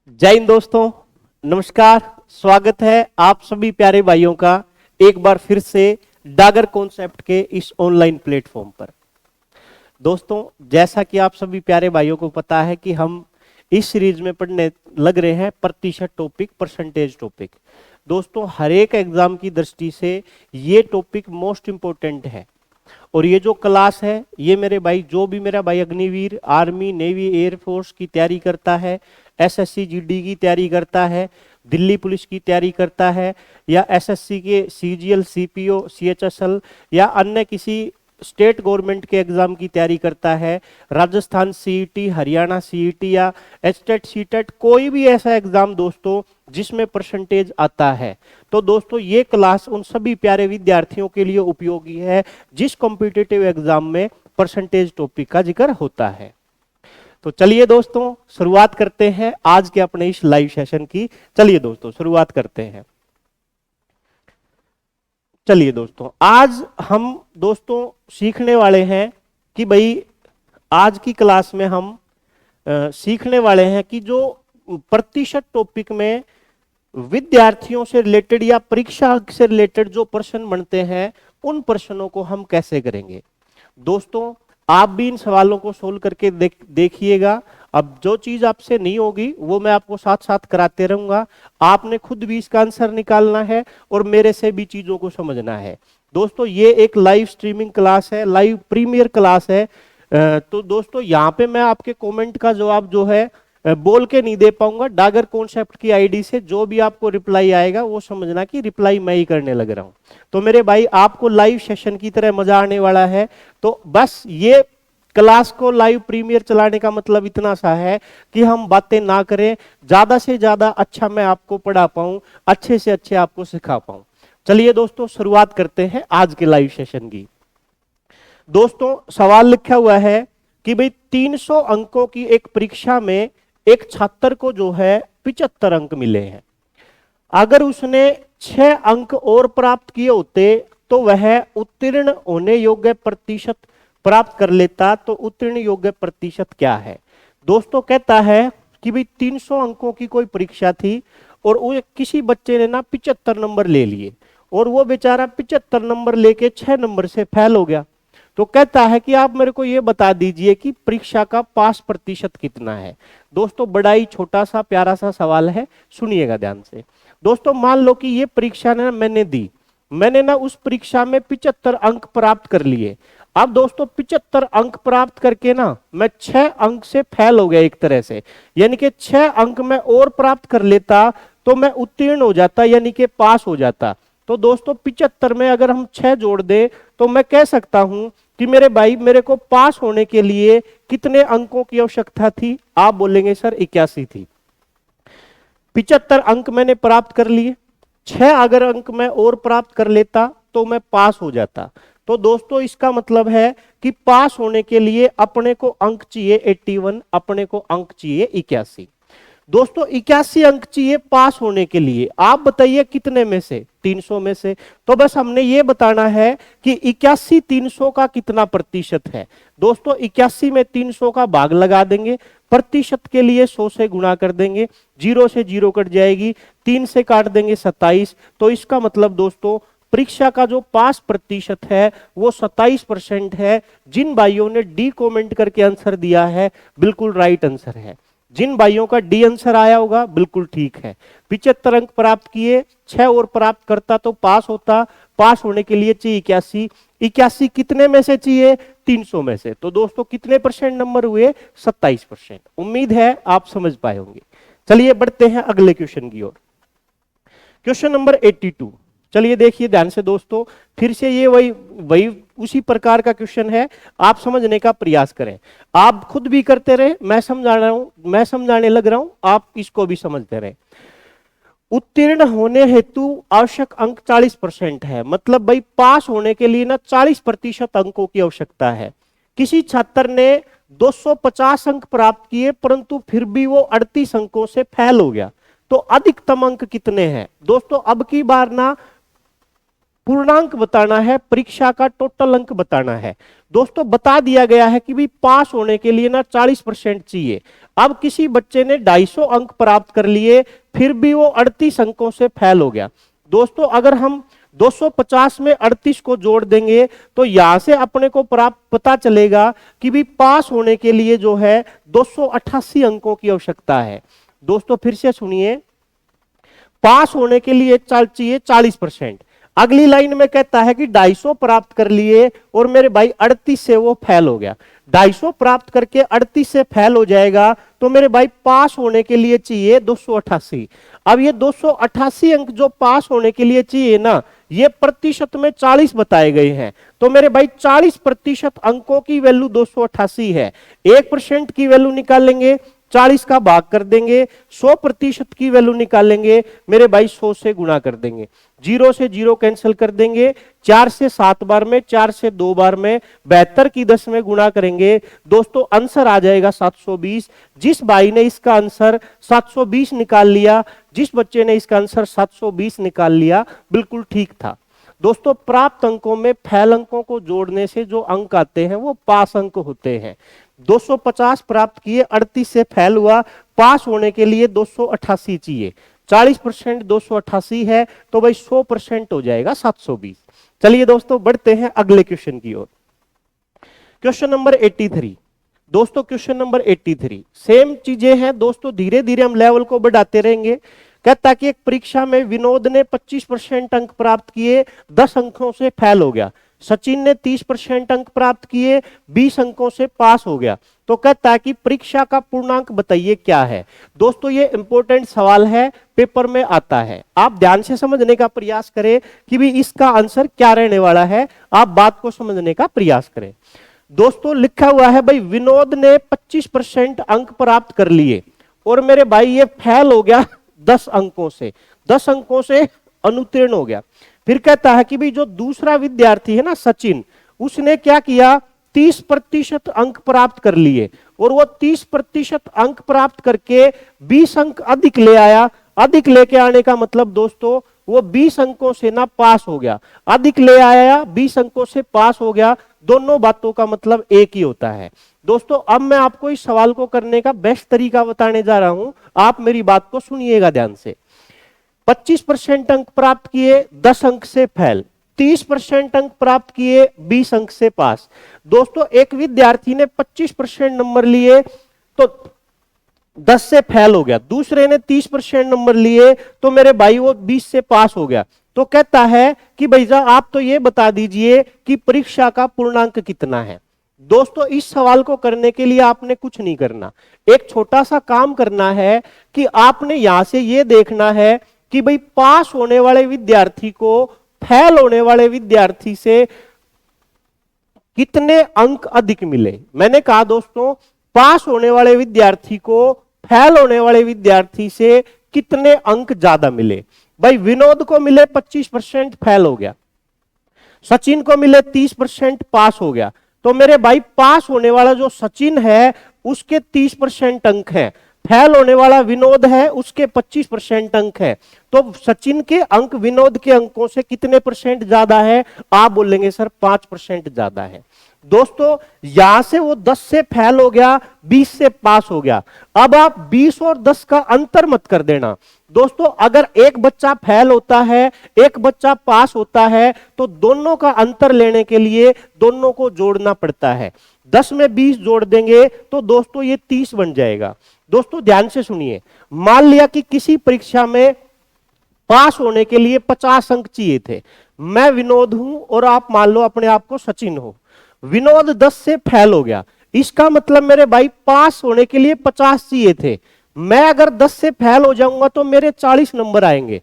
जय हिंद दोस्तों, नमस्कार। स्वागत है आप सभी प्यारे भाइयों का एक बार फिर से डागर कॉन्सेप्ट के इस ऑनलाइन प्लेटफॉर्म पर। दोस्तों, जैसा कि आप सभी प्यारे भाइयों को पता है कि हम इस सीरीज में पढ़ने लग रहे हैं प्रतिशत टॉपिक, परसेंटेज टॉपिक। दोस्तों, हर एक एग्जाम की दृष्टि से ये टॉपिक मोस्ट इंपॉर्टेंट है। और ये जो क्लास है, ये मेरे भाई, जो भी मेरा भाई अग्निवीर, आर्मी, नेवी, एयरफोर्स की तैयारी करता है, एसएससी जीडी की तैयारी करता है, दिल्ली पुलिस की तैयारी करता है, या एसएससी के सीजीएल, सीपीओ, सीएचएसएल या अन्य किसी स्टेट गवर्नमेंट के एग्जाम की तैयारी करता है, राजस्थान सीईटी, हरियाणा सीईटी या एचटेट सीटेट, कोई भी ऐसा एग्जाम दोस्तों जिसमें परसेंटेज आता है, तो दोस्तों ये क्लास उन सभी प्यारे विद्यार्थियों के लिए उपयोगी है जिस कॉम्पिटिटिव एग्जाम में परसेंटेज टॉपिक का जिक्र होता है। तो चलिए दोस्तों, शुरुआत करते हैं आज के अपने इस लाइव सेशन की। चलिए दोस्तों, शुरुआत करते हैं। चलिए दोस्तों, आज हम दोस्तों सीखने वाले हैं कि भाई आज की क्लास में हम सीखने वाले हैं कि जो प्रतिशत टॉपिक में विद्यार्थियों से रिलेटेड या परीक्षा से रिलेटेड जो प्रश्न बनते हैं, उन प्रश्नों को हम कैसे करेंगे। दोस्तों, आप भी इन सवालों को सोल्व करके देखिएगा। अब जो चीज आपसे नहीं होगी वो मैं आपको साथ साथ कराते रहूंगा। आपने खुद भी इसका आंसर निकालना है और मेरे से भी चीजों को समझना है। दोस्तों, ये एक लाइव स्ट्रीमिंग क्लास है, लाइव प्रीमियर क्लास है। तो दोस्तों, यहाँ पे मैं आपके कमेंट का जवाब जो है बोल के नहीं दे पाऊंगा। डागर कॉन्सेप्ट की आईडी से जो भी आपको रिप्लाई आएगा वो समझना कि रिप्लाई मैं ही करने लग रहा हूं। तो मेरे भाई, आपको लाइव सेशन की तरह मजा आने वाला है। तो बस ये क्लास को लाइव प्रीमियर चलाने का मतलब इतना सा है कि हम बातें ना करें, ज्यादा से ज्यादा अच्छा मैं आपको पढ़ा पाऊं, अच्छे से अच्छे आपको सिखा पाऊं। चलिए दोस्तों, शुरुआत करते हैं आज के लाइव सेशन की। दोस्तों, सवाल लिखा हुआ है कि भाई 300 अंकों की एक परीक्षा में एक छात्र को जो है 75 अंक मिले हैं। अगर उसने 6 अंक और प्राप्त किए होते तो वह उत्तीर्ण होने योग्य प्रतिशत प्राप्त कर लेता। तो उत्तीर्ण योग्य प्रतिशत क्या है? दोस्तों, कहता है कि भाई 300 अंकों की कोई परीक्षा थी और वो किसी बच्चे ने ना 75 नंबर ले लिए और वो बेचारा 75 नंबर लेके 6 नंबर से फेल हो गया। तो कहता है कि आप मेरे को ये बता दीजिए कि परीक्षा का पास प्रतिशत कितना है। दोस्तों, बड़ा ही छोटा सा प्यारा सा सवाल है, सुनिएगा ध्यान से। दोस्तों, मान लो कि ये परीक्षा ना मैंने दी, मैंने ना उस परीक्षा में 75 अंक प्राप्त कर लिए। अब दोस्तों, 75 अंक प्राप्त करके ना मैं 6 अंक से फेल हो गया एक तरह से, यानी कि 6 अंक मैं और प्राप्त कर लेता तो मैं उत्तीर्ण हो जाता, यानी कि पास हो जाता। तो दोस्तों, 75 में अगर हम 6 जोड़ दें तो मैं कह सकता हूं कि मेरे भाई, मेरे को पास होने के लिए कितने अंकों की आवश्यकता थी? आप बोलेंगे सर 81 थी। 75 अंक मैंने प्राप्त कर लिए, 6 अगर अंक मैं और प्राप्त कर लेता तो मैं पास हो जाता। तो दोस्तों, इसका मतलब है कि पास होने के लिए अपने को अंक चाहिए 81, अपने को अंक चाहिए 81। दोस्तों, 81 अंक चाहिए पास होने के लिए। आप बताइए कितने में से? 300 में से। तो बस हमने ये बताना है कि 81 300 का कितना प्रतिशत है। दोस्तों, 81 में 300 का भाग लगा देंगे, प्रतिशत के लिए 100 से गुणा कर देंगे, 0 से 0 कट जाएगी, 3 से काट देंगे 27। तो इसका मतलब दोस्तों, परीक्षा का जो पास प्रतिशत है वो 27% है। जिन भाइयों ने डी कमेंट करके आंसर दिया है, बिल्कुल राइट आंसर है। जिन भाइयों का डी आंसर आया होगा, बिल्कुल ठीक है। 75 अंक प्राप्त किए, 6 और प्राप्त करता तो पास होता। पास होने के लिए चाहिए 81। 81 कितने में से चाहिए? 300 में से। तो दोस्तों, कितने परसेंट नंबर हुए? 27%। उम्मीद है आप समझ पाए होंगे। चलिए बढ़ते हैं अगले क्वेश्चन की ओर। Question number 82। चलिए देखिए ध्यान से दोस्तों, फिर से ये वही उसी प्रकार का क्वेश्चन है। आप समझने का प्रयास करें। आप खुद भी करते रहे, मैं समझा रहा हूं, मैं समझाने लग रहा हूं, आप इसको भी समझते रहे। उत्तीर्ण होने हेतु आवश्यक अंक 40% है। मतलब भाई, पास होने के लिए ना 40% अंकों की आवश्यकता है। किसी छात्र ने 250 अंक प्राप्त किए परंतु फिर भी वो 38 अंकों से फेल हो गया। तो अधिकतम अंक कितने हैं? दोस्तों, अब की बार ना पूर्णांक बताना है, परीक्षा का टोटल अंक बताना है। दोस्तों बता दिया गया है कि भी पास होने के लिए ना 40% चाहिए। अब किसी बच्चे ने 250 अंक प्राप्त कर लिए, फिर भी वो 38 अंकों से फेल हो गया। दोस्तों अगर हम 250 में 38 को जोड़ देंगे तो यहां से अपने को प्राप्त पता चलेगा कि भी पास होने के लिए जो है 288 अंकों की आवश्यकता है। दोस्तों फिर से सुनिए, पास होने के लिए चाहिए 40%। अगली लाइन में कहता है कि 250 प्राप्त कर लिए और मेरे भाई 38 से वो फेल हो गया। 250 प्राप्त करके 38 से फेल हो जाएगा तो मेरे भाई पास होने के लिए चाहिए 288। अब ये 288 अंक जो पास होने के लिए चाहिए ना, ये प्रतिशत में 40 बताए गए हैं। तो मेरे भाई 40% अंकों की वैल्यू 288 है। 1% की वैल्यू निकालेंगे, 40 का भाग कर देंगे, 100% की वैल्यू निकालेंगे, मेरे भाई 100 से गुणा कर देंगे, 0 से 0 कैंसिल कर देंगे, 4 से 7 बार में, 4 से 2 बार में, 72 की 10 में गुणा करेंगे। दोस्तों आंसर आ जाएगा 720। जिस भाई ने इसका आंसर 720 निकाल लिया, जिस बच्चे ने इसका आंसर 720 निकाल लिया, बिल्कुल ठीक था। दोस्तों प्राप्त अंकों में फेल अंकों को जोड़ने से जो अंक आते हैं वो पास अंक होते हैं। 250 प्राप्त किए, 38 से फेल हुआ, पास होने के लिए 288 चाहिए। 40% 288 है तो भाई 100% हो जाएगा 720। चलिए दोस्तों बढ़ते हैं अगले क्वेश्चन की ओर। Question number 83। दोस्तों क्वेश्चन नंबर 83 सेम चीजें हैं दोस्तों, धीरे धीरे हम लेवल को बढ़ाते रहेंगे। कहता कि एक परीक्षा में विनोद ने 25% अंक प्राप्त किए, 10 अंकों से फेल हो गया। सचिन ने 30% अंक प्राप्त किए, 20 अंकों से पास हो गया। तो कहता है कि परीक्षा का पूर्णांक बताइए क्या है। दोस्तों ये इंपॉर्टेंट सवाल है, पेपर में आता है। आप ध्यान से समझने का प्रयास करें कि भी इसका आंसर क्या रहने वाला है, आप बात को समझने का प्रयास करें। दोस्तों लिखा हुआ है भाई विनोद ने 25% अंक प्राप्त कर लिए और मेरे भाई ये फेल हो गया 10 अंकों से, 10 अंकों से अनुत्तीर्ण हो गया। फिर कहता है कि भाई जो दूसरा विद्यार्थी है ना सचिन, उसने क्या किया, 30% अंक प्राप्त कर लिए और वो 30% अंक प्राप्त करके 20 अंक अधिक ले आया। अधिक लेके आने का मतलब दोस्तों वो 20 अंकों से ना पास हो गया। अधिक ले आया, 20 अंकों से पास हो गया, दोनों बातों का मतलब एक ही होता है। दोस्तों अब मैं आपको इस सवाल को करने का बेस्ट तरीका बताने जा रहा हूं, आप मेरी बात को सुनिएगा ध्यान से। 25% अंक प्राप्त किए, 10 अंक से फेल, 30% अंक प्राप्त किए, 20 अंक से पास। दोस्तों एक विद्यार्थी ने 25% नंबर लिए तो 10 से फेल हो गया, दूसरे ने 30% नंबर लिए तो मेरे भाई वो 20 से पास हो गया। तो कहता है कि भैया आप तो ये बता दीजिए कि परीक्षा का पूर्णांक कितना है। दोस्तों इस सवाल को करने के लिए आपने कुछ नहीं करना, एक छोटा सा काम करना है कि आपने यहां से ये देखना है कि भाई पास होने वाले विद्यार्थी को फेल होने वाले विद्यार्थी से कितने अंक अधिक मिले। मैंने कहा दोस्तों पास होने वाले विद्यार्थी को फेल होने वाले विद्यार्थी से कितने अंक ज्यादा मिले। भाई विनोद को मिले 25%, फेल हो गया, सचिन को मिले 30%, पास हो गया। तो मेरे भाई पास होने वाला जो सचिन है उसके 30% अंक है, फेल होने वाला विनोद है उसके 25% अंक है। तो सचिन के अंक विनोद के अंकों से कितने परसेंट ज्यादा है, आप बोलेंगे सर 5% ज्यादा है। दोस्तों यहां से वो 10 से फेल हो गया, 20 से पास हो गया। अब आप 20 और 10 का अंतर मत कर देना। दोस्तों अगर एक बच्चा फेल होता है, एक बच्चा पास होता है, तो दोनों का अंतर लेने के लिए दोनों को जोड़ना पड़ता है। 10 में 20 जोड़ देंगे तो दोस्तों ये 30 बन जाएगा। दोस्तों ध्यान से सुनिए, मान लिया कि किसी परीक्षा में पास होने के लिए 50 अंक चाहिए थे। मैं विनोद हूं और आप मान लो अपने आप को सचिन हो। विनोद 10 से फेल हो गया, इसका मतलब मेरे भाई पास होने के लिए 50 चाहिए थे। मैं अगर 10 से फेल हो जाऊंगा तो मेरे 40 नंबर आएंगे।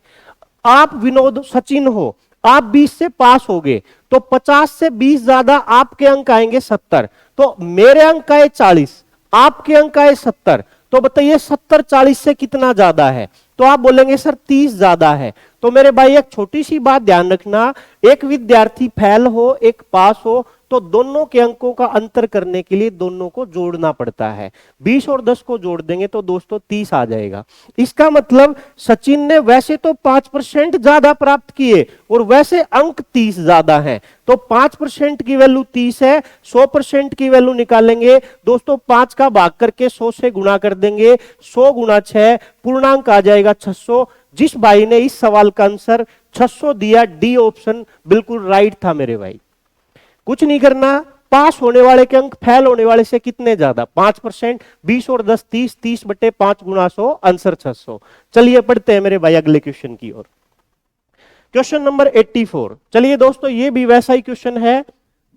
आप विनोद सचिन हो, आप 20 से पास हो गए तो 50 से 20 ज्यादा आपके अंक आएंगे 70। तो मेरे अंक आए 40, आपके अंक आए 70। तो बताइए 70 40 से कितना ज्यादा है, तो आप बोलेंगे सर 30 ज्यादा है। तो मेरे भाई एक छोटी सी बात ध्यान रखना, एक विद्यार्थी फेल हो एक पास हो तो दोनों के अंकों का अंतर करने के लिए दोनों को जोड़ना पड़ता है। 20 और 10 को जोड़ देंगे तो दोस्तों 30 आ जाएगा। इसका मतलब सचिन ने वैसे तो 5% ज्यादा प्राप्त किए और वैसे अंक 30 ज्यादा हैं, तो 5% की वैल्यू 30 है, 100% की वैल्यू निकालेंगे दोस्तों, 5 का भाग करके 100 से गुणा कर देंगे, 100 गुणा 6 पूर्णांक आ जाएगा 600। जिस भाई ने इस सवाल का आंसर 600 दिया, डी ऑप्शन बिल्कुल राइट था मेरे भाई। कुछ नहीं करना, पास होने वाले के अंक फेल होने वाले से कितने ज्यादा, 5%, 20 और 10 30, 30 बटे 5 गुणा 100, आंसर 600। चलिए पढ़ते हैं मेरे भाई अगले क्वेश्चन की ओर। Question number 84। चलिए दोस्तों ये भी वैसा ही क्वेश्चन है,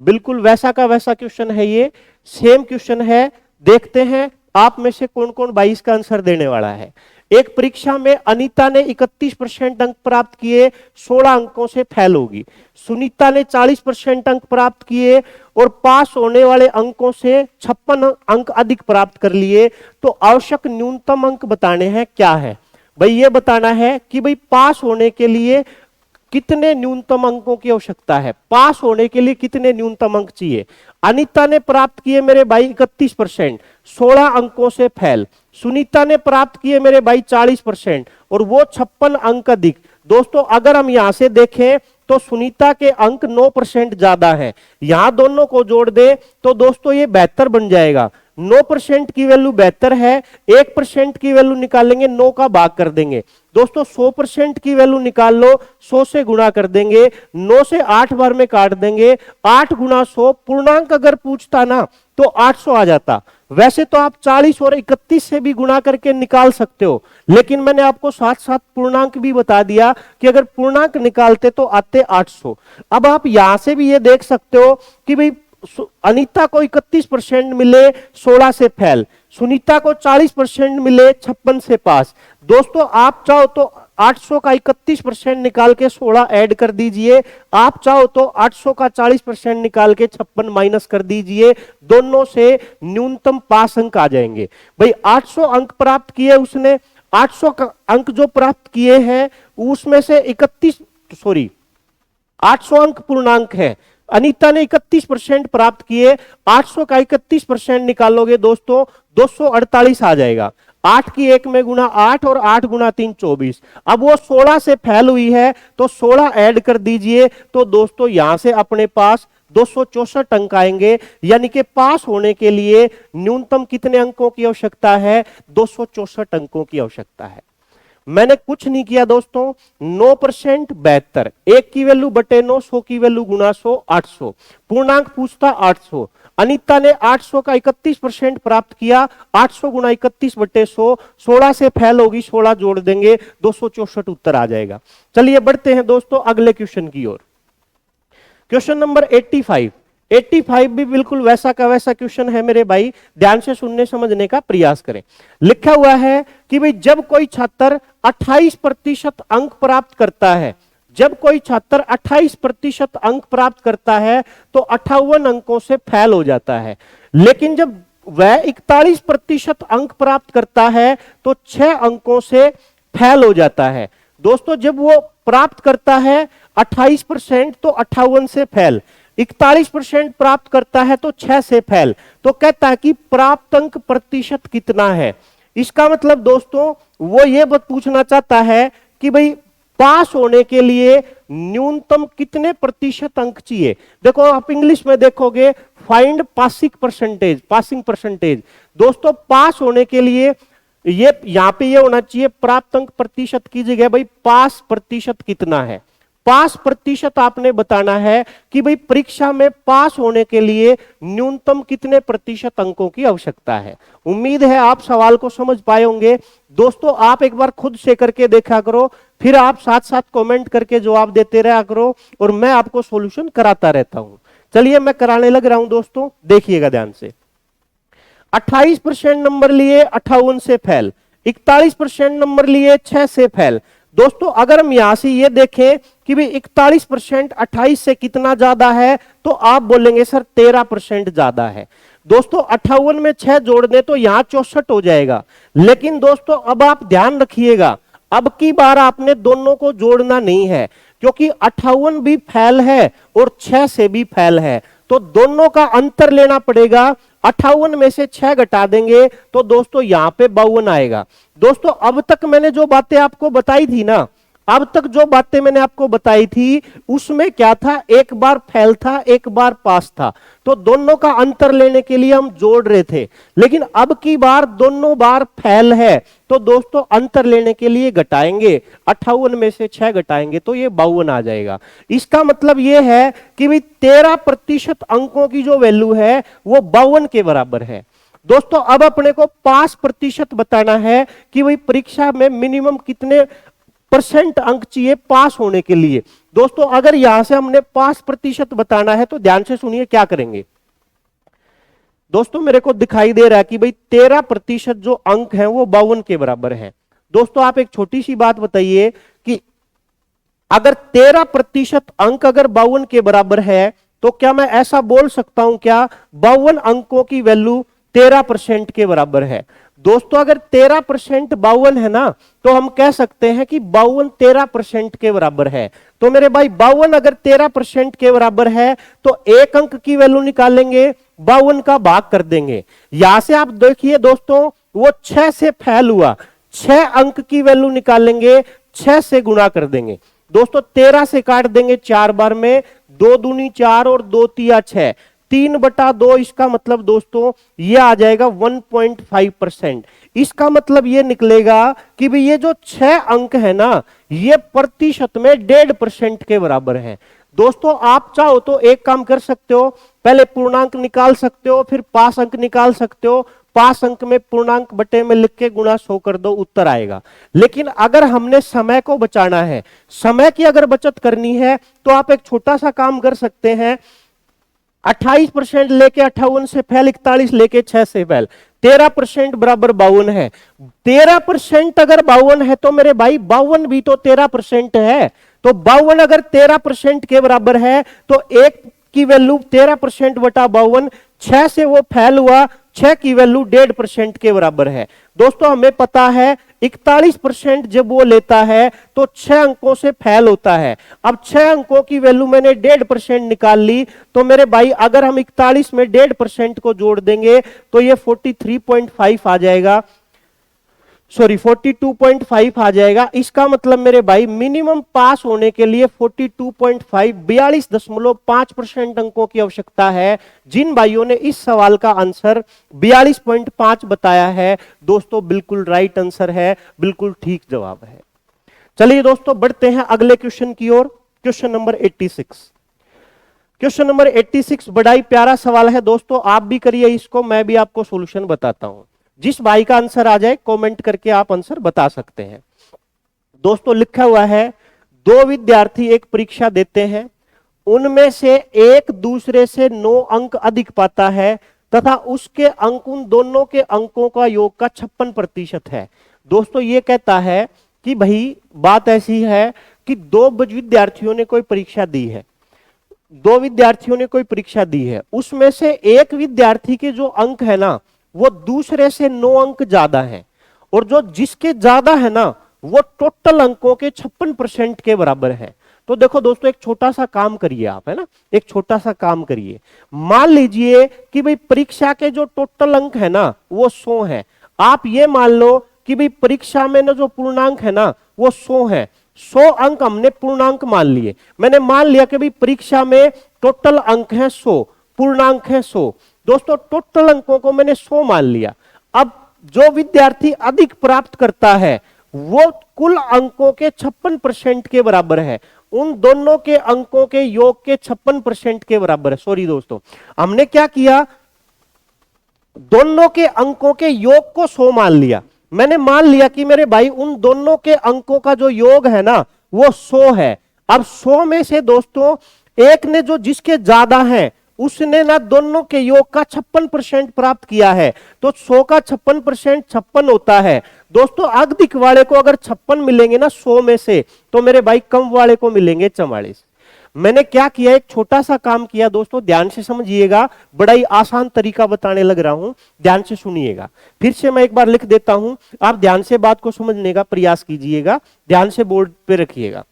बिल्कुल वैसा का वैसा क्वेश्चन है, ये सेम क्वेश्चन है। देखते हैं आप में से कौन कौन भाई इसका आंसर देने वाला है। एक परीक्षा में अनीता ने 31% अंक प्राप्त किए, 16 अंकों से फेल होगी। सुनीता ने 40% अंक प्राप्त किए और पास होने वाले अंकों से 56 अंक अधिक प्राप्त कर लिए, तो आवश्यक न्यूनतम अंक बताने हैं, क्या है भाई? ये बताना है कि भाई पास होने के लिए कितने न्यूनतम अंकों की आवश्यकता है, पास होने के लिए कितने न्यूनतम अंक चाहिए। अनीता ने प्राप्त किए मेरे भाई 31%, 16 अंकों से फेल। सुनीता ने प्राप्त किए मेरे भाई 40% और वो 56 अंक अधिक। दोस्तों अगर हम यहां से देखें तो सुनीता के अंक 9% ज्यादा है, यहां दोनों को जोड़ दे तो दोस्तों ये 72 बन जाएगा। 9% की वैल्यू 72 है, 1% की वैल्यू निकालेंगे, 9 का भाग कर देंगे। दोस्तों 100% की वैल्यू निकाल लो, 100 से गुणा कर देंगे, 9 से 8 बार में काट देंगे, 8 गुणा 100, पूर्णांक अगर पूछता ना तो 800 आ जाता। वैसे तो आप 40 और 31 से भी गुणा करके निकाल सकते हो, लेकिन मैंने आपको साथ साथ पूर्णांक भी बता दिया कि अगर पूर्णांक निकालते तो आते 800। अब आप यहां से भी ये देख सकते हो कि भाई अनीता को 31% मिले, 16 से फेल, सुनीता को 40% मिले, 56 से पास। दोस्तों आप चाहो तो 800 का 31% निकाल के 16 ऐड कर दीजिए, आप चाहो तो 800 का 40% निकाल के 56 माइनस कर दीजिए, दोनों से न्यूनतम पास अंक आ जाएंगे। भाई 800 अंक प्राप्त किए उसने, 800 अंक जो प्राप्त किए हैं उसमें से 800 अंक पूर्णांक है, अनीता ने 31% प्राप्त किए, 800 का 31% निकालोगे दोस्तों 248 आ जाएगा। 8 की 1 में गुणा 8 और 8 गुणा 3 24। अब वो 16 से फेल हुई है तो 16 ऐड कर दीजिए, तो दोस्तों यहां से अपने पास 264 अंक आएंगे, यानी कि पास होने के लिए न्यूनतम कितने अंकों की आवश्यकता है? 264 अंकों की आवश्यकता है। मैंने कुछ नहीं किया दोस्तों, 9% 72, 1 की वैल्यू बटे 9, 100 की वैल्यू गुणा 100, 800। पूर्णांक पूछता 800। अनीता ने 800 का 31% प्राप्त किया, 800 गुणा 31 बटे 100, 16 से फेल होगी, 16 जोड़ देंगे, 264 उत्तर आ जाएगा। चलिए बढ़ते हैं दोस्तों अगले क्वेश्चन की ओर। Question number 85। 85 भी बिल्कुल वैसा का वैसा क्वेश्चन है मेरे भाई, ध्यान से सुनने समझने का प्रयास करें। लिखा हुआ है कि भाई जब कोई छात्र 28% अंक प्राप्त करता है, जब कोई छात्र 28% अंक प्राप्त करता है तो 58 अंकों से फेल हो जाता है, लेकिन जब वह 41% अंक प्राप्त करता है तो 6 अंकों से फेल हो जाता है। दोस्तों जब वो प्राप्त करता है 28% तो 58 से फेल, 41% प्राप्त करता है तो 6 से फेल, तो कहता है कि प्राप्त अंक प्रतिशत कितना है। इसका मतलब दोस्तों वो ये पूछना चाहता है कि भाई पास होने के लिए न्यूनतम कितने प्रतिशत अंक चाहिए। देखो आप इंग्लिश में देखोगे find passing percentage, passing percentage. दोस्तों पास होने के लिए ये यहां पे ये होना चाहिए प्राप्त अंक प्रतिशत की जगह भाई पास प्रतिशत कितना है। पास प्रतिशत आपने बताना है कि भाई परीक्षा में पास होने के लिए न्यूनतम कितने प्रतिशत अंकों की आवश्यकता है। उम्मीद है आप सवाल को समझ पाए होंगे। दोस्तों आप एक बार खुद से करके देखा करो, फिर आप साथ साथ कमेंट करके जवाब देते रहा करो और मैं आपको सॉल्यूशन कराता रहता हूं। चलिए मैं कराने लग रहा हूं दोस्तों, देखिएगा ध्यान से। 28% नंबर लिए 58 से फेल, 41% नंबर लिए 6 से फेल। दोस्तों अगर हम यहां से ये देखें कि भाई 41% 28 से कितना ज्यादा है, तो आप बोलेंगे सर 13% ज्यादा है। दोस्तों 58 में 6 जोड़ दें तो यहां 64 हो जाएगा, लेकिन दोस्तों अब आप ध्यान रखिएगा, अब की बार आपने दोनों को जोड़ना नहीं है, क्योंकि 58 भी फेल है और 6 से भी फेल है, तो दोनों का अंतर लेना पड़ेगा। 58 में से 6 घटा देंगे तो दोस्तों यहां पे 52 आएगा। दोस्तों अब तक मैंने जो बातें आपको बताई थी ना, अब तक जो बातें मैंने आपको बताई थी उसमें क्या था, एक बार फैल था एक बार पास था, तो दोनों का अंतर लेने के लिए हम जोड़ रहे थे। लेकिन अब की बार दोनों बार फैल है तो दोस्तों अंतर लेने के लिए घटाएंगे, 58 में से 6 घटाएंगे तो ये 52 आ जाएगा। इसका मतलब ये है कि भाई 13% अंकों की जो वैल्यू है वो 52 के बराबर है। दोस्तों अब अपने को 5% बताना है कि भाई परीक्षा में मिनिमम कितने % अंक चाहिए पास होने के लिए। दोस्तों अगर यहां से हमने 5% बताना है तो ध्यान से सुनिए क्या करेंगे। दोस्तों मेरे को दिखाई दे रहा है कि भाई 13% जो अंक है वो 52 के बराबर है। दोस्तों आप एक छोटी सी बात बताइए कि अगर 13% अंक अगर 52 के बराबर है तो क्या मैं ऐसा बोल सकता हूं क्या 52 अंकों की वैल्यू 13% के बराबर है। दोस्तों अगर 13% 52 है ना तो हम कह सकते हैं कि 52 13% के बराबर है। तो मेरे भाई 52 अगर 13% के बराबर है तो एक अंक की वैल्यू निकालेंगे, 52 का भाग कर देंगे। यहां से आप देखिए दोस्तों वो 6 से फैल हुआ, 6 अंक की वैल्यू निकालेंगे, 6 से गुणा कर देंगे। दोस्तों 13 से काट देंगे 4 बार में, 2 दूनी 4 और 2 तिया 6, 3/2। इसका मतलब दोस्तों ये आ जाएगा 1.5%। इसका मतलब ये निकलेगा कि भाई ये जो 6 अंक है ना ये प्रतिशत में 1.5% के बराबर है। दोस्तों आप चाहो तो एक काम कर सकते हो, पहले पूर्णांक निकाल सकते हो फिर पास अंक निकाल सकते हो, पास अंक में पूर्णांक बटे में लिख के गुणा 100 कर दो, उत्तर आएगा। लेकिन अगर हमने समय को बचाना है, समय की अगर बचत करनी है तो आप एक छोटा सा काम कर सकते हैं, 28% लेके 58 से फैल, 41 लेके 6 से फैल, 13% बराबर 52 है। 13% अगर 52 है तो मेरे भाई 52 भी तो 13% है। तो 52 अगर 13% के बराबर है तो एक की वैल्यू 13% बटा 52, 6 से वो फैल हुआ, 6 की वैल्यू 1.5% के बराबर है। दोस्तों हमें पता है 41% जब वो लेता है तो 6 अंकों से फैल होता है। अब 6 अंकों की वैल्यू मैंने 1.5% निकाल ली तो मेरे भाई अगर हम 41 में 1.5% को जोड़ देंगे तो ये 43.5 आ जाएगा, सॉरी 42.5 आ जाएगा। इसका मतलब मेरे भाई मिनिमम पास होने के लिए 42.5 42.5% अंकों की आवश्यकता है। जिन भाइयों ने इस सवाल का आंसर 42.5 बताया है दोस्तों बिल्कुल राइट आंसर है, बिल्कुल ठीक जवाब है। चलिए दोस्तों बढ़ते हैं अगले क्वेश्चन की ओर। Question number 86। क्वेश्चन नंबर 86 बड़ा ही प्यारा सवाल है दोस्तों, आप भी करिए इसको, मैं भी आपको सॉल्यूशन बताता हूं। जिस भाई का आंसर आ जाए कमेंट करके आप आंसर बता सकते हैं। दोस्तों लिखा हुआ है 2 विद्यार्थी एक परीक्षा देते हैं, उनमें से एक दूसरे से 9 अंक अधिक पाता है तथा उसके अंक उन दोनों के अंकों का योग का 56% है। दोस्तों ये कहता है कि भाई बात ऐसी है कि 2 विद्यार्थियों ने कोई परीक्षा दी है, 2 विद्यार्थियों ने कोई परीक्षा दी है, उसमें से एक विद्यार्थी के जो अंक है ना वो दूसरे से 9 अंक ज्यादा है, और जो जिसके ज्यादा है ना वो टोटल अंकों के 56% के बराबर है। तो देखो दोस्तों एक छोटा सा काम करिए आप, है ना, एक छोटा सा काम करिए। मान लीजिए कि भाई परीक्षा के जो टोटल अंक है ना वो 100 है। आप ये मान लो कि भाई परीक्षा में ना जो पूर्णांक है ना वो 100 है। 100 अंक हमने पूर्णांक मान लिए, मैंने मान लिया कि भाई परीक्षा में टोटल अंक है 100, पूर्णांक है 100। दोस्तों टोटल अंकों को मैंने 100 मान लिया। अब जो विद्यार्थी अधिक प्राप्त करता है वो कुल अंकों के 56% के बराबर है, उन दोनों के अंकों के योग के 56% के बराबर है। सॉरी दोस्तों हमने क्या किया, दोनों के अंकों के योग को 100 मान लिया। मैंने मान लिया कि मेरे भाई उन दोनों के अंकों का जो योग है ना वो 100 है। अब 100 में से दोस्तों एक ने जो जिसके ज्यादा है उसने ना दोनों के योग का 56% प्राप्त किया है, तो 100 का 56% 56 होता है। दोस्तों अधिक वाले को अगर 56 मिलेंगे ना 100 में से तो मेरे भाई कम वाले को मिलेंगे 44। मैंने क्या किया, एक छोटा सा काम किया दोस्तों, ध्यान से समझिएगा, बड़ा ही आसान तरीका बताने लग रहा हूं, ध्यान से सुनिएगा। फिर से मैं एक बार लिख देता हूं, आप ध्यान से बात को समझने का प्रयास कीजिएगा, ध्यान से बोर्ड पे रखिएगा।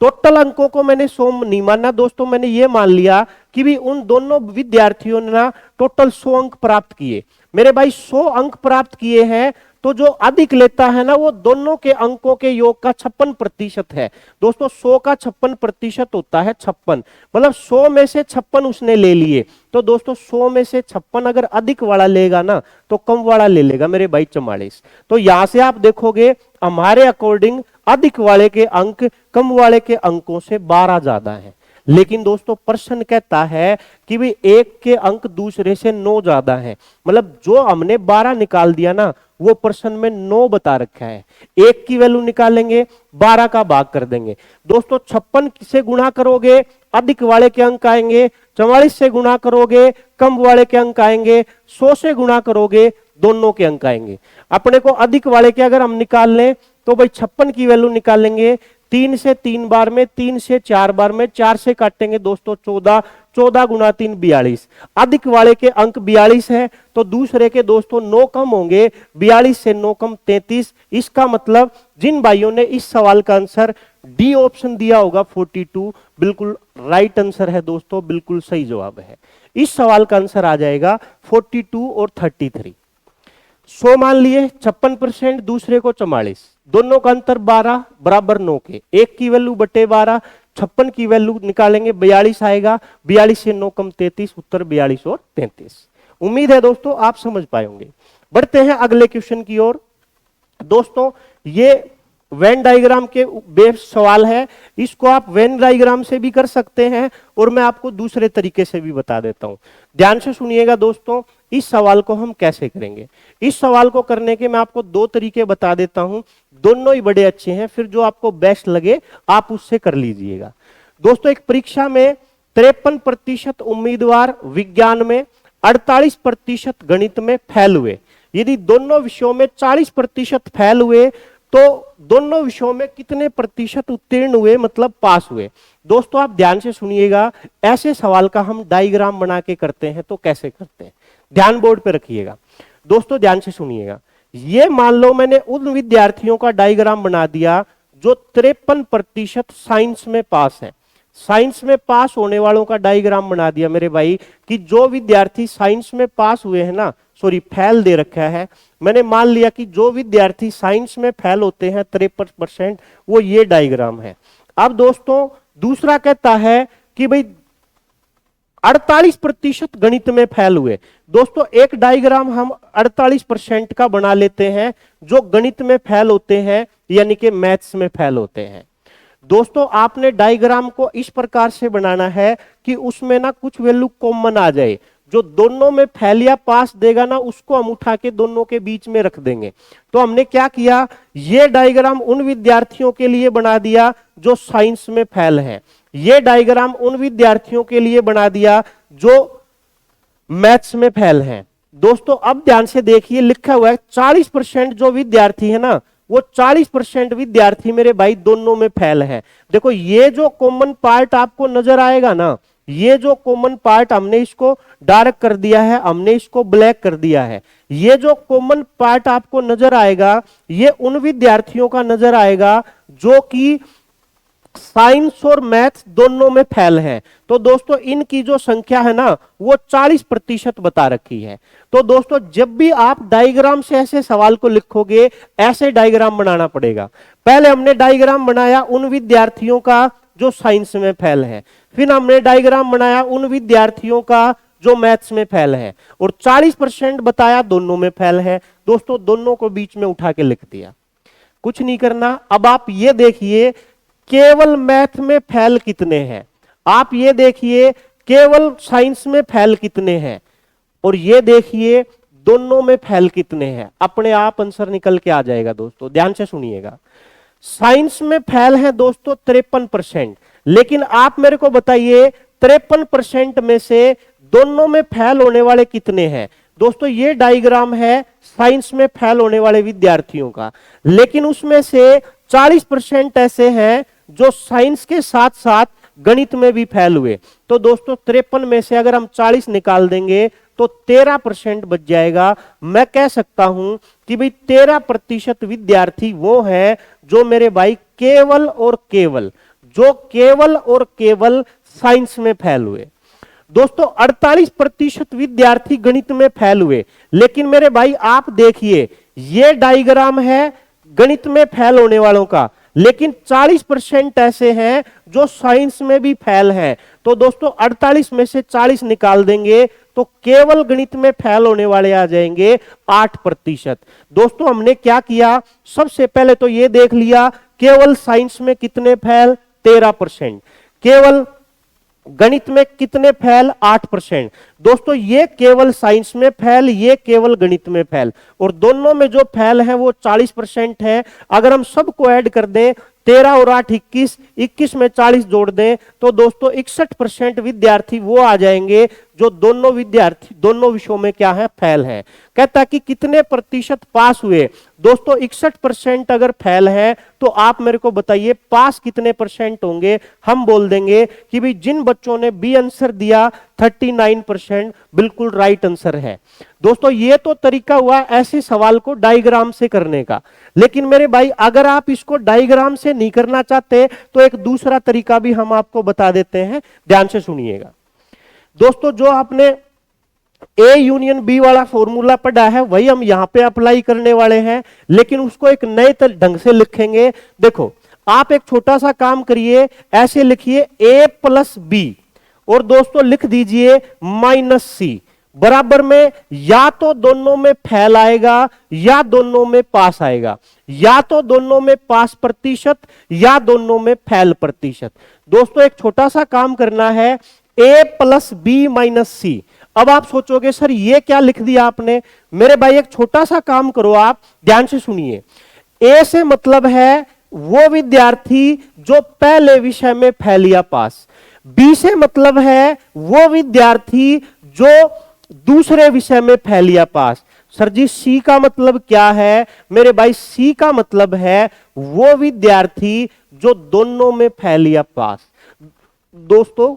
टोटल अंकों को मैंने 100 नहीं माना दोस्तों, मैंने ये मान लिया कि भी उन दोनों विद्यार्थियों ने ना टोटल 100 अंक प्राप्त किए। मेरे भाई 100 अंक प्राप्त किए हैं तो जो अधिक लेता है ना वो दोनों के अंकों के योग का 56% है। दोस्तों 100 का 56% होता है 56, मतलब 100 में से 56 उसने ले लिए। तो दोस्तों 100 में से 56 अगर अधिक वाला लेगा ना तो कम वाला ले लेगा मेरे भाई 44। तो यहां से आप देखोगे हमारे अकॉर्डिंग अधिक वाले के अंक कम वाले के अंकों से 12 ज्यादा है। लेकिन दोस्तों प्रश्न कहता है कि भी एक के अंक दूसरे से 9 ज्यादा है, मतलब जो हमने 12 निकाल दिया ना वो प्रश्न में 9 बता रखा है। एक की वैल्यू निकालेंगे 12 का भाग कर देंगे। दोस्तों 56 से गुणा करोगे अधिक वाले के अंक आएंगे, 44 से गुणा करोगे कम वाले के अंक आएंगे, 100 से गुणा करोगे दोनों के अंक आएंगे। अपने को अधिक वाले के अगर हम निकाल लें तो भाई 56 की वैल्यू निकालेंगे 3 से 3 बार में, 3 से 4 बार में, 4 से काटेंगे दोस्तों 14, 14 गुना 3 42। अधिक वाले के अंक 42 है तो दूसरे के दोस्तों 9 कम होंगे, 42 से 9 कम 33। इसका मतलब जिन भाइयों ने इस सवाल का आंसर डी ऑप्शन दिया होगा 42 बिल्कुल राइट आंसर है दोस्तों, बिल्कुल सही जवाब है। इस सवाल का आंसर आ जाएगा 42 और 33। 100 मान लिए 56%, दूसरे को 44, दोनों का अंतर 12 बराबर 9 के, एक की वैल्यू बटे 12, 56 की वैल्यू निकालेंगे 42 आएगा, 42 से 9 कम 33, उत्तर 42 और 33। उम्मीद है दोस्तों आप समझ पाए होंगे। बढ़ते हैं अगले क्वेश्चन की ओर। दोस्तों ये वेन डायग्राम के बेस्ड सवाल है, इसको आप वेन डायग्राम से भी कर सकते हैं और मैं आपको दूसरे तरीके से भी बता देता हूं। ध्यान से सुनिएगा दोस्तों, इस सवाल को हम कैसे करेंगे। इस सवाल को करने के मैं आपको 2 तरीके बता देता हूं, दोनों ही बड़े अच्छे हैं, फिर जो आपको बेस्ट लगे आप उससे कर लीजिएगा। दोस्तों एक परीक्षा में 53% उम्मीदवार विज्ञान में, 48% गणित में फेल हुए। यदि दोनों विषयों में 40% फेल हुए तो दोनों विषयों में कितने प्रतिशत उत्तीर्ण हुए, मतलब पास हुए। दोस्तों आप ध्यान से सुनिएगा, ऐसे सवाल का हम डायग्राम बना के करते हैं तो कैसे करते हैं, ध्यान बोर्ड पे रखिएगा। दोस्तों ध्यान से सुनिएगा, ये मान लो मैंने उन विद्यार्थियों का डायग्राम बना दिया जो 53% साइंस में पास है। साइंस में पास होने वालों का डायग्राम बना दिया मेरे भाई कि जो विद्यार्थी साइंस में पास हुए हैं ना, सॉरी फेल दे रखा है, मैंने मान लिया कि जो विद्यार्थी साइंस में फेल होते हैं 53%, वो ये डायग्राम है। अब दोस्तों दूसरा कहता है कि भाई 48% गणित में फेल हुए। दोस्तों एक डायग्राम हम 48% का बना लेते हैं जो गणित में फेल होते हैं, यानी कि मैथ्स में फेल होते हैं। दोस्तों आपने डायग्राम को इस प्रकार से बनाना है कि उसमें ना कुछ वैल्यू कॉमन आ जाए, जो दोनों में फेल या पास देगा ना उसको हम उठा के दोनों के बीच में रख देंगे। तो हमने क्या किया, ये डायग्राम उन विद्यार्थियों के लिए बना दिया जो साइंस में फेल है, ये डायग्राम उन विद्यार्थियों के लिए बना दिया जो मैथ्स में फेल हैं। दोस्तों अब ध्यान से देखिए, लिखा हुआ है 40% जो विद्यार्थी है ना, वो 40% विद्यार्थी मेरे भाई दोनों में फेल है। देखो ये जो कॉमन पार्ट आपको नजर आएगा ना, ये जो कॉमन पार्ट हमने इसको डार्क कर दिया है, हमने इसको ब्लैक कर दिया है, ये जो कॉमन पार्ट आपको नजर आएगा ये उन विद्यार्थियों का नजर आएगा जो कि साइंस और मैथ्स दोनों में फेल है। तो दोस्तों इनकी जो संख्या है ना वो 40% बता रखी है। तो दोस्तों जब भी आप डायग्राम से ऐसे सवाल को लिखोगे ऐसे डायग्राम बनाना पड़ेगा। पहले हमने डायग्राम बनाया उन विद्यार्थियों का जो साइंस में फेल है, फिर हमने डायग्राम बनाया उन विद्यार्थियों का जो मैथ्स में फेल है, और 40% बताया दोनों में फेल है। दोस्तों दोनों को बीच में उठा के लिख दिया, कुछ नहीं करना। अब आप ये देखिए केवल मैथ में फेल कितने हैं, आप ये देखिए केवल साइंस में फेल कितने हैं, और ये देखिए दोनों में फेल कितने हैं। अपने आप आंसर निकल के आ जाएगा। दोस्तों ध्यान से सुनिएगा, साइंस में फेल है दोस्तों 53%, लेकिन आप मेरे को बताइए 53% में से दोनों में फेल होने वाले कितने हैं। दोस्तों ये डायग्राम है साइंस में फेल होने वाले विद्यार्थियों का, लेकिन उसमें से 40% ऐसे हैं जो साइंस के साथ साथ गणित में भी फेल हुए। तो दोस्तों 53 में से अगर हम 40 निकाल देंगे तो 13% बच जाएगा। मैं कह सकता हूं कि भाई 13% विद्यार्थी वो हैं जो मेरे भाई केवल और केवल जो केवल और केवल साइंस में फेल हुए। दोस्तों 48% विद्यार्थी गणित में फेल हुए। लेकिन मेरे भाई आप देखिए, ये डायग्राम है गणित में फेल होने वालों का, लेकिन 40% ऐसे हैं जो साइंस में भी फेल हैं। तो दोस्तों 48 में से 40 निकाल देंगे तो केवल गणित में फेल होने वाले आ जाएंगे 8%। दोस्तों हमने क्या किया, सबसे पहले तो ये देख लिया केवल साइंस में कितने फेल, 13%। केवल गणित में कितने फेल, 8%। दोस्तों ये केवल साइंस में फेल, ये केवल गणित में फेल, और दोनों में जो फेल है वो 40% है। अगर हम सबको ऐड कर दें, 13 और 8 21, 21 में 40 जोड़ दें तो दोस्तों 61% विद्यार्थी वो आ जाएंगे जो दोनों विद्यार्थी दोनों विषयों में क्या है, फेल है। कहता कि कितने प्रतिशत पास हुए। दोस्तों 61% अगर फेल है तो आप मेरे को बताइए पास कितने परसेंट होंगे। हम बोल देंगे कि भाई जिन बच्चों ने बी आंसर दिया 39% बिल्कुल राइट आंसर है। दोस्तों ये तो तरीका हुआ ऐसे सवाल को डायग्राम से करने का, लेकिन मेरे भाई अगर आप इसको डायग्राम से नहीं करना चाहते तो एक दूसरा तरीका भी हम आपको बता देते हैं, ध्यान से सुनिएगा। दोस्तों जो आपने ए यूनियन बी वाला फॉर्मूला पढ़ा है वही हम यहां पे अप्लाई करने वाले हैं, लेकिन उसको एक नए ढंग से लिखेंगे। देखो आप एक छोटा सा काम करिए, ऐसे लिखिए ए प्लस बी और दोस्तों लिख दीजिए माइनस सी, बराबर में या तो दोनों में फेल आएगा या दोनों में पास आएगा, या तो दोनों में पास प्रतिशत या दोनों में फेल प्रतिशत। दोस्तों एक छोटा सा काम करना है, ए प्लस बी माइनस सी। अब आप सोचोगे सर ये क्या लिख दिया आपने। मेरे भाई एक छोटा सा काम करो, आप ध्यान से सुनिए। ए से मतलब है वो विद्यार्थी जो पहले विषय में फेल या पास, बी से मतलब है वो विद्यार्थी जो दूसरे विषय में फेल या पास। सर जी सी का मतलब क्या है। मेरे भाई सी का मतलब है वो विद्यार्थी जो दोनों में फेल या पास। दोस्तों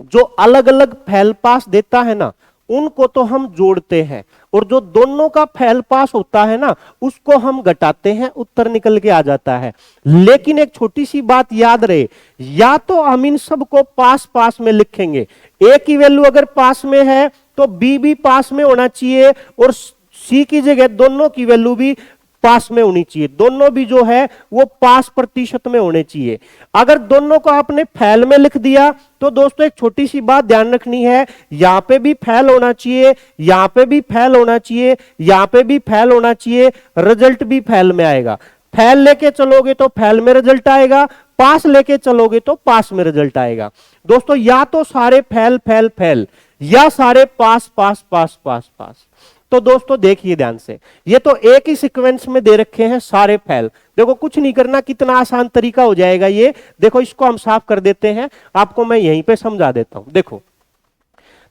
जो अलग अलग फेल पास देता है ना उनको तो हम जोड़ते हैं, और जो दोनों का फेल पास होता है ना उसको हम घटाते हैं, उत्तर निकल के आ जाता है। लेकिन एक छोटी सी बात याद रहे, या तो हम इन सबको पास पास में लिखेंगे, ए की वैल्यू अगर पास में है तो बी भी पास में होना चाहिए, और सी की जगह दोनों की वैल्यू भी पास में होनी चाहिए, दोनों भी जो है वो पास प्रतिशत में होने चाहिए। अगर दोनों को आपने फेल में लिख दिया तो दोस्तों एक छोटी सी बात ध्यान रखनी है, यहां पे भी फेल होना चाहिए, यहां पे भी फेल होना चाहिए, यहां पे भी फेल होना चाहिए, रिजल्ट भी फेल में आएगा। फेल लेके चलोगे तो फेल में रिजल्ट आएगा, पास लेके चलोगे तो पास में रिजल्ट आएगा। दोस्तों या तो सारे फेल फेल फेल या सारे पास पास पास पास पास। तो दोस्तों देखिए ध्यान से, ये तो एक ही सीक्वेंस में दे रखे हैं सारे फेल। देखो कुछ नहीं करना, कितना आसान तरीका हो जाएगा ये। देखो इसको हम साफ कर देते हैं, आपको मैं यहीं पे समझा देता हूं। देखो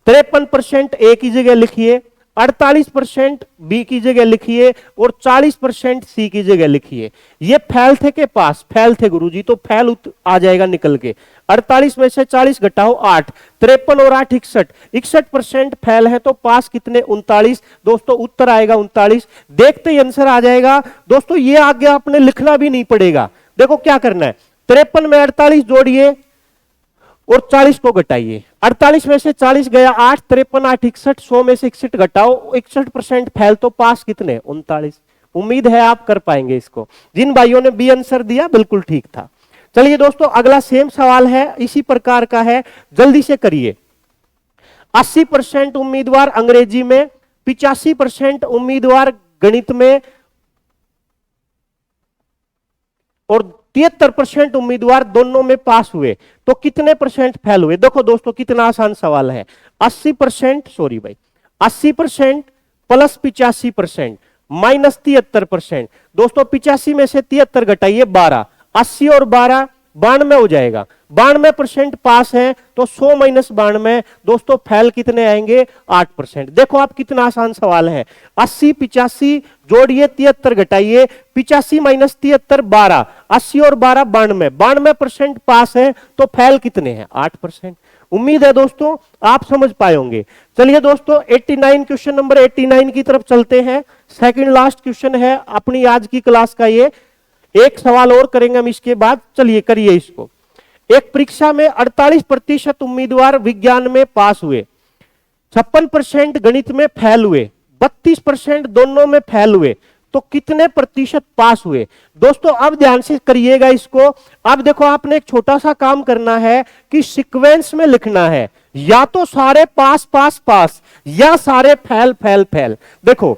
53% ए की जगह लिखिए, 48% बी की जगह लिखिए और 40% सी की जगह लिखिए। ये फेल थे के पास, फेल थे गुरुजी, तो फेल आ जाएगा निकल के। 48 में से 40 घटाओ 8, 53 और 8 61, 61% फेल है तो पास कितने 39। दोस्तों उत्तर आएगा 39। देखते ही आंसर आ जाएगा। दोस्तों ये आगे आपने लिखना भी नहीं पड़ेगा। देखो क्या करना है, 53 में 48 जोड़िए और 40 को घटाइए। 48 में से 40 गया 8, 53 8 61, 100 में से 61 घटाओ, 61% फेल तो पास कितने 39। उम्मीद है आप कर पाएंगे इसको। जिन भाइयों ने बी आंसर दिया बिल्कुल ठीक था। चलिए दोस्तों अगला सेम सवाल है, इसी प्रकार का है, जल्दी से करिए। 80% उम्मीदवार अंग्रेजी में, 85% उम्मीदवार गणित में और 73% उम्मीदवार दोनों में पास हुए, तो कितने परसेंट फेल हुए। देखो दोस्तों कितना आसान सवाल है। 80% प्लस 85% माइनस 73%। दोस्तों 85 में से 73 घटाइए 12, 80 और 12 92 हो जाएगा। 92% पास है तो 100 माइनस 92, दोस्तों फेल कितने आएंगे 8%। देखो आप कितना आसान सवाल है। 80 85 जोड़िए 73 घटाइए, 85 माइनस 73 12, 80 और 12 92, 92% पास है तो फेल कितने हैं 8%। उम्मीद है दोस्तों आप समझ पाए होंगे। चलिए दोस्तों 89 क्वेश्चन नंबर 89 की तरफ चलते हैं। सेकंड लास्ट क्वेश्चन है अपनी आज की क्लास का। ये एक सवाल और करेंगे हम इसके बाद। चलिए करिए इसको। एक परीक्षा में 48% उम्मीदवार विज्ञान में पास हुए, 56% गणित में फेल हुए, 32% दोनों में फेल हुए, तो कितने प्रतिशत पास हुए? दोस्तों अब ध्यान से करिएगा इसको। अब देखो आपने एक छोटा सा काम करना है कि सीक्वेंस में लिखना है, या तो सारे पास पास पास या सारे फेल फेल फेल। देखो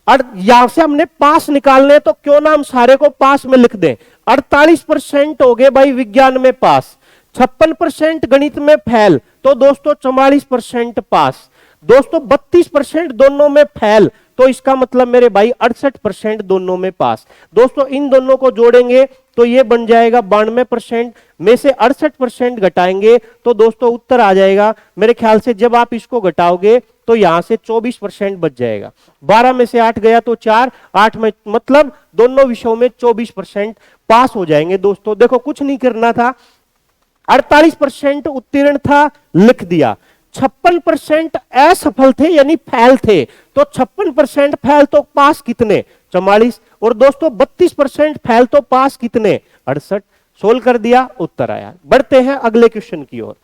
यहां से हमने पास निकालने, तो क्यों ना हम सारे को पास में लिख दें। 48% हो गए भाई विज्ञान में पास, 56% गणित में फेल, तो दोस्तों 44% पास। दोस्तों 32% दोनों में फेल, तो इसका मतलब मेरे भाई 68% दोनों में पास। दोस्तों इन दोनों को जोड़ेंगे तो ये बन जाएगा 92%, में से 68% घटाएंगे तो दोस्तों उत्तर आ जाएगा मेरे ख्याल से, जब आप इसको घटाओगे तो यहां से 24% बच जाएगा। 12 में से 8 गया तो 4, 8 में मतलब दोनों विषयों में 24% पास हो जाएंगे। दोस्तों देखो कुछ नहीं करना था, 48% उत्तीर्ण था लिख दिया, 56% असफल थे यानी फेल थे, तो 56% फेल तो पास कितने? 44। और दोस्तों 32% फेल तो पास कितने? 68। सोल्व कर दिया, उत्तर आया। बढ़ते हैं अगले क्वेश्चन की ओर।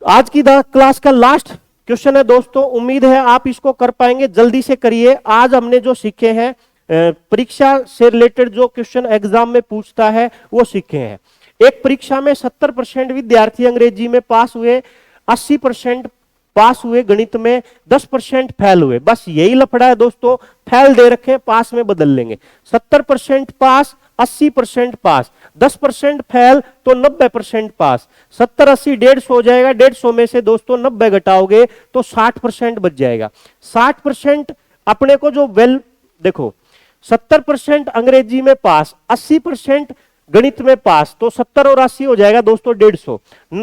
आज की क्लास का लास्ट क्वेश्चन है दोस्तों, उम्मीद है आप इसको कर पाएंगे, जल्दी से करिए। आज हमने जो सीखे हैं परीक्षा से रिलेटेड जो क्वेश्चन एग्जाम में पूछता है वो सीखे हैं। एक परीक्षा में 70% विद्यार्थी अंग्रेजी में पास हुए, 80% पास हुए गणित में, 10% फेल हुए। बस यही लफड़ा है दोस्तों, फेल दे रखे पास में बदल लेंगे। 70% पास, 80% पास, 10% फेल तो 90% पास। 70 80 150 हो जाएगा, 150 में से दोस्तों 90 घटाओगे तो 60% बच जाएगा। 60% अपने को जो देखो 70% अंग्रेजी में पास, 80% गणित में पास, तो 70 और 80 हो जाएगा दोस्तों 150।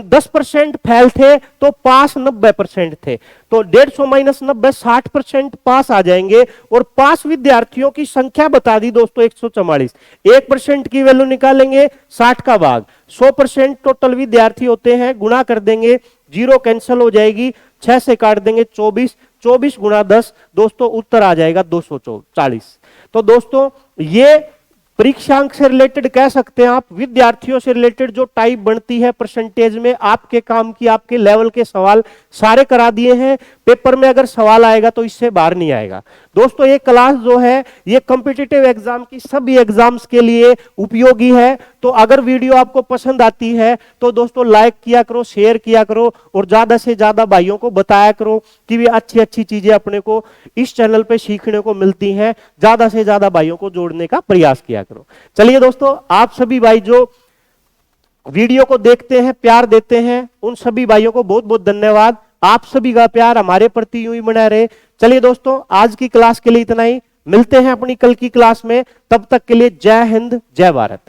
10% फेल थे तो पास 90% थे, तो 150 माइनस 90 60% पास आ जाएंगे। और पास विद्यार्थियों की संख्या बता दी दोस्तों 144। 1% की वैल्यू निकालेंगे 60 का भाग, 100% टोटल विद्यार्थी होते हैं, गुणा कर देंगे, जीरो कैंसिल हो जाएगी, 6 से काट देंगे 24, 24 गुणा 10 दोस्तों उत्तर आ जाएगा 240। तो दोस्तों ये परीक्षांक से रिलेटेड कह सकते हैं आप, विद्यार्थियों से रिलेटेड जो टाइप बनती है परसेंटेज में, आपके काम की, आपके लेवल के सवाल सारे करा दिए हैं। पेपर में अगर सवाल आएगा तो इससे बाहर नहीं आएगा। दोस्तों ये क्लास जो है ये कॉम्पिटिटिव एग्जाम की सभी एग्जाम्स के लिए उपयोगी है। तो अगर वीडियो आपको पसंद आती है तो दोस्तों लाइक किया करो, शेयर किया करो, और ज्यादा से ज्यादा भाइयों को बताया करो कि भी अच्छी अच्छी चीजें अपने को इस चैनल पे सीखने को मिलती हैं। ज्यादा से ज्यादा भाइयों को जोड़ने का प्रयास किया करो। चलिए दोस्तों, आप सभी भाई जो वीडियो को देखते हैं, प्यार देते हैं, उन सभी भाइयों को बहुत बहुत धन्यवाद। आप सभी का प्यार हमारे प्रति यूं ही बना रहे। चलिए दोस्तों, आज की क्लास के लिए इतना ही, मिलते हैं अपनी कल की क्लास में। तब तक के लिए जय हिंद, जय भारत।